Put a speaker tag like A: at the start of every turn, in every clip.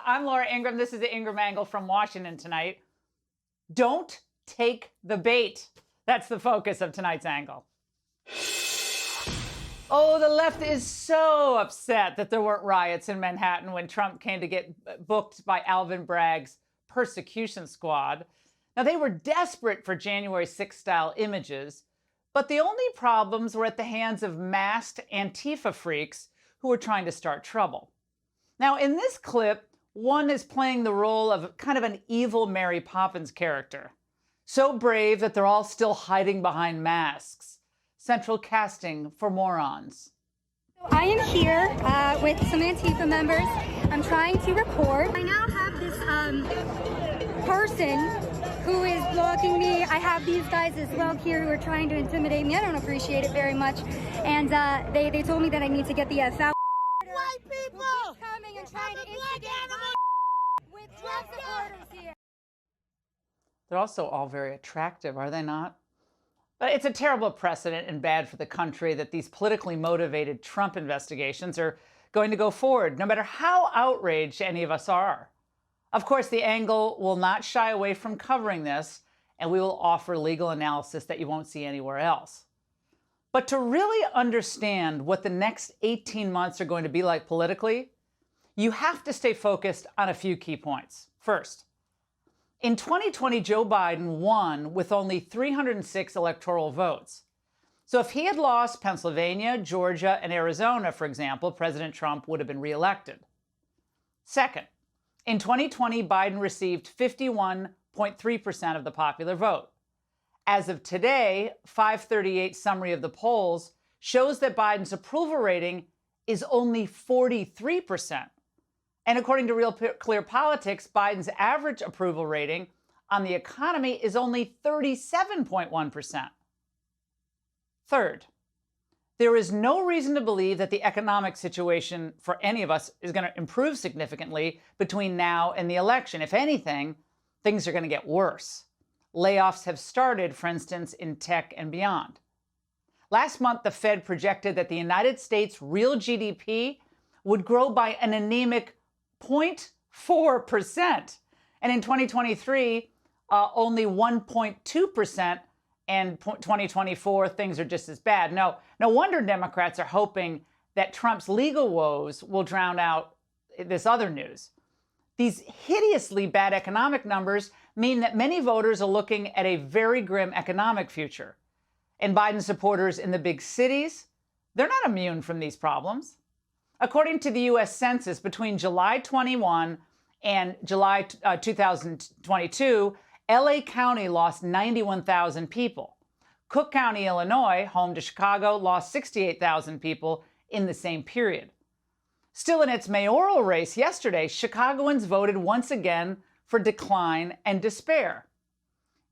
A: I'm Laura Ingraham. This is the Ingraham Angle from Washington tonight. Don't take the bait. That's the focus of tonight's angle. Oh, the left is so upset that there weren't riots in Manhattan when Trump came to get booked by Alvin Bragg's persecution squad. Now, they were desperate for January 6th style images, but the only problems were at the hands of masked Antifa freaks who were trying to start trouble. Now, in this clip, one is playing the role of kind of an evil Mary Poppins character. So brave that they're all still hiding behind masks. Central casting for morons.
B: I am here with some Antifa members. I'm trying to record. I now have this person who is blocking me. I have these guys as well here who are trying to intimidate me. I don't appreciate it very much. And they told me that I need to get the F out.
C: White people
B: coming and trying to instigate with Trump supporters here.
A: They're also all very attractive, are they not? But it's a terrible precedent and bad for the country that these politically motivated Trump investigations are going to go forward, no matter how outraged any of us are. Of course, the Angle will not shy away from covering this, and we will offer legal analysis that you won't see anywhere else. But to really understand what the next 18 months are going to be like politically, you have to stay focused on a few key points. First, in 2020, Joe Biden won with only 306 electoral votes. So if he had lost Pennsylvania, Georgia, and Arizona, for example, President Trump would have been reelected. Second, in 2020, Biden received 51.3% of the popular vote. As of today, 538 summary of the polls shows that Biden's approval rating is only 43%. And according to Real Clear Politics, Biden's average approval rating on the economy is only 37.1%. Third, there is no reason to believe that the economic situation for any of us is going to improve significantly between now and the election. If anything, things are going to get worse. Layoffs have started, for instance, in tech and beyond. Last month, the Fed projected that the United States' real GDP would grow by an anemic 0.4%. And in 2023, only 1.2%. And 2024, things are just as bad. No wonder Democrats are hoping that Trump's legal woes will drown out this other news. These hideously bad economic numbers mean that many voters are looking at a very grim economic future. And Biden supporters in the big cities, they're not immune from these problems. According to the U.S. Census, between July 21 and July 2022, L.A. County lost 91,000 people. Cook County, Illinois, home to Chicago, lost 68,000 people in the same period. Still in its mayoral race yesterday, Chicagoans voted once again for decline and despair.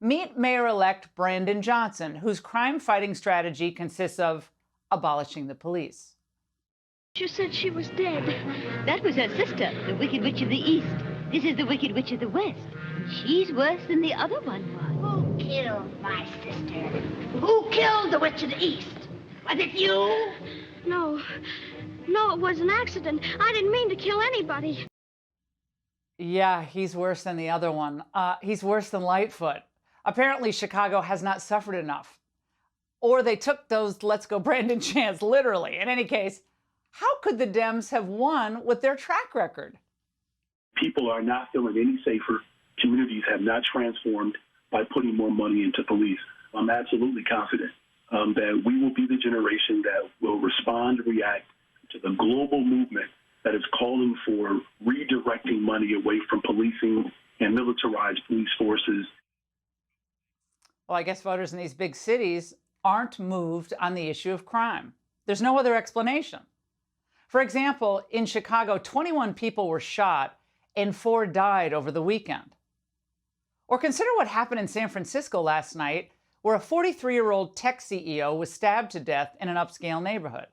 A: Meet Mayor-elect Brandon Johnson, whose crime-fighting strategy consists of abolishing the police.
D: You said she was dead. That was her sister, the Wicked Witch of the East. This is the Wicked Witch of the West. She's worse than the other one was.
C: Who killed my sister? Who killed the Witch of the East? Was it you?
D: No, it was an accident. I didn't mean to kill anybody.
A: Yeah, he's worse than the other one. He's worse than Lightfoot. Apparently, Chicago has not suffered enough. Or they took those Let's Go Brandon chants literally. In any case, how could the Dems have won with their track record?
E: People are not feeling any safer. Communities have not transformed by putting more money into police. I'm absolutely confident that we will be the generation that will respond, react to the global movement that is calling for redirecting money away from policing and militarized police forces.
A: Well, I guess voters in these big cities aren't moved on the issue of crime. There's no other explanation. For example, in Chicago, 21 people were shot and 4 died over the weekend. Or consider what happened in San Francisco last night, where a 43-year-old tech CEO was stabbed to death in an upscale neighborhood.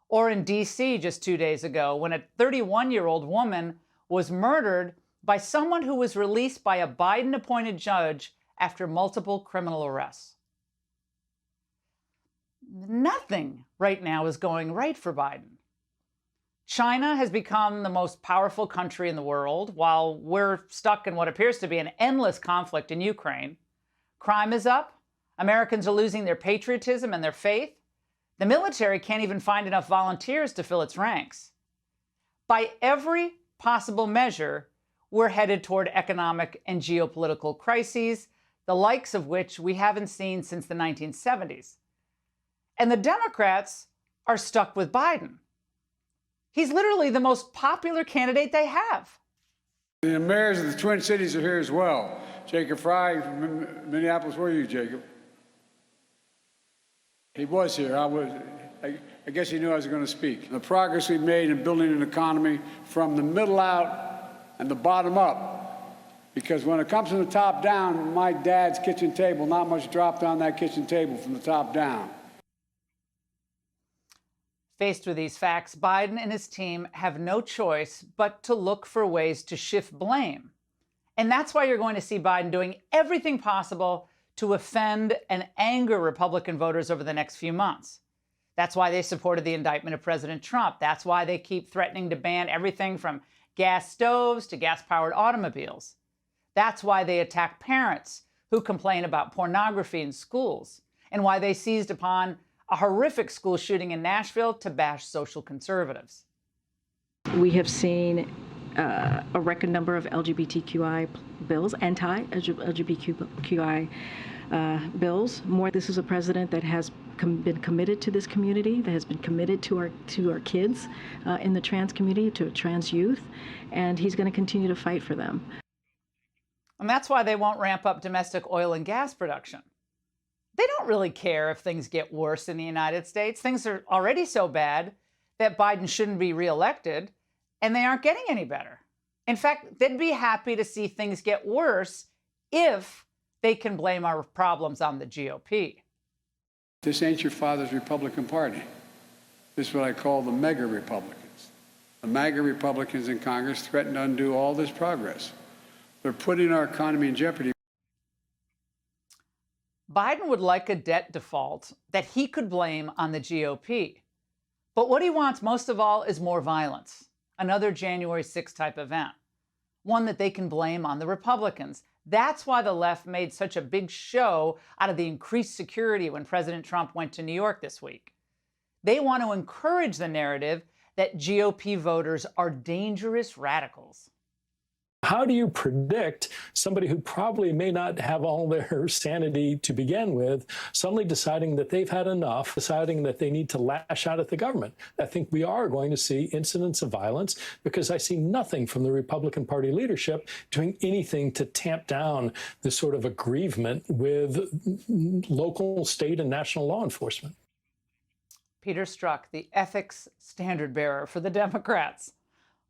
A: Or in D.C. just 2 days ago, when a 31-year-old woman was murdered by someone who was released by a Biden-appointed judge after multiple criminal arrests. Nothing right now is going right for Biden. China has become the most powerful country in the world, while we're stuck in what appears to be an endless conflict in Ukraine. Crime is up. Americans are losing their patriotism and their faith. The military can't even find enough volunteers to fill its ranks. By every possible measure, we're headed toward economic and geopolitical crises, the likes of which we haven't seen since the 1970s. And the Democrats are stuck with Biden. He's literally the most popular candidate they have.
F: The mayors of the Twin Cities are here as well. Jacob Fry from Minneapolis, where are you, Jacob? He was here. I guess he knew I was going to speak. The progress we've made in building an economy from the middle out and the bottom up. Because when it comes from the top down, my dad's kitchen table, not much dropped on that kitchen table from the top down.
A: Faced with these facts, Biden and his team have no choice but to look for ways to shift blame. And that's why you're going to see Biden doing everything possible to offend and anger Republican voters over the next few months. That's why they supported the indictment of President Trump. That's why they keep threatening to ban everything from gas stoves to gas-powered automobiles. That's why they attack parents who complain about pornography in schools, and why they seized upon a horrific school shooting in Nashville to bash social conservatives.
G: We have seen a record number of LGBTQI bills, anti-LGBTQI bills. This is a president that has been committed to this community, that has been committed to our kids in the trans community, to trans youth, and he's going to continue to fight for them.
A: And that's why they won't ramp up domestic oil and gas production. They don't really care if things get worse in the United States. Things are already so bad that Biden shouldn't be reelected, and they aren't getting any better. In fact, they'd be happy to see things get worse if they can blame our problems on the GOP.
F: This ain't your father's Republican Party. This is what I call the mega Republicans. The MAGA Republicans in Congress threaten to undo all this progress. They're putting our economy in jeopardy.
A: Biden would like a debt default that he could blame on the GOP. But what he wants most of all is more violence, another January 6th type event, one that they can blame on the Republicans. That's why the left made such a big show out of the increased security when President Trump went to New York this week. They want to encourage the narrative that GOP voters are dangerous radicals.
H: How do you predict somebody who probably may not have all their sanity to begin with, suddenly deciding that they've had enough, deciding that they need to lash out at the government? I think we are going to see incidents of violence because I see nothing from the Republican Party leadership doing anything to tamp down this sort of aggrievement with local, state, and national law enforcement.
A: Peter Strzok, the ethics standard bearer for the Democrats.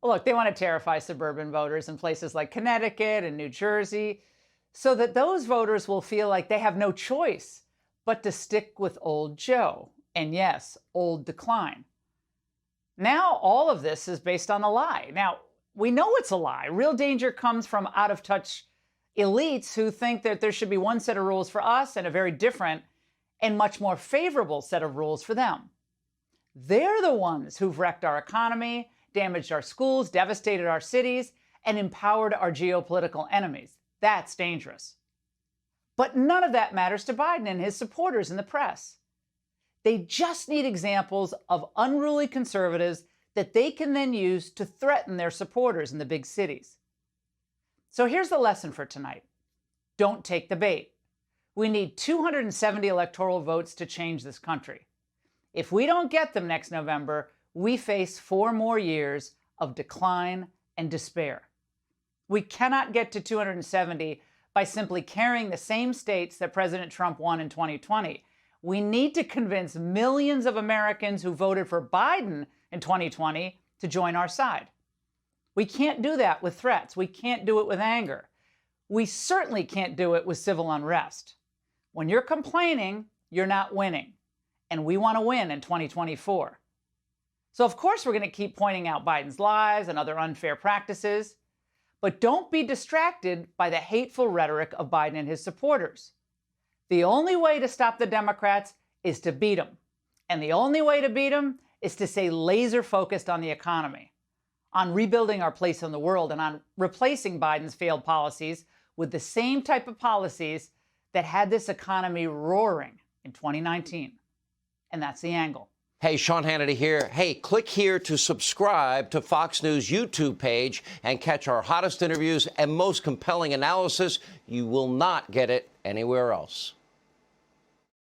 A: Look, they want to terrify suburban voters in places like Connecticut and New Jersey so that those voters will feel like they have no choice but to stick with old Joe. And yes, old decline. Now, all of this is based on a lie. Now, we know it's a lie. Real danger comes from out-of-touch elites who think that there should be one set of rules for us and a very different and much more favorable set of rules for them. They're the ones who've wrecked our economy, damaged our schools, devastated our cities, and empowered our geopolitical enemies. That's dangerous. But none of that matters to Biden and his supporters in the press. They just need examples of unruly conservatives that they can then use to threaten their supporters in the big cities. So here's the lesson for tonight. Don't take the bait. We need 270 electoral votes to change this country. If we don't get them next November, we face 4 more years of decline and despair. We cannot get to 270 by simply carrying the same states that President Trump won in 2020. We need to convince millions of Americans who voted for Biden in 2020 to join our side. We can't do that with threats. We can't do it with anger. We certainly can't do it with civil unrest. When you're complaining, you're not winning. And we want to win in 2024. So of course we're going to keep pointing out Biden's lies and other unfair practices, but don't be distracted by the hateful rhetoric of Biden and his supporters. The only way to stop the Democrats is to beat them. And the only way to beat them is to stay laser focused on the economy, on rebuilding our place in the world, and on replacing Biden's failed policies with the same type of policies that had this economy roaring in 2019. And that's The Angle.
I: Hey, Sean Hannity here. Hey, click here to subscribe to Fox News YouTube page and catch our hottest interviews and most compelling analysis. You will not get it anywhere else.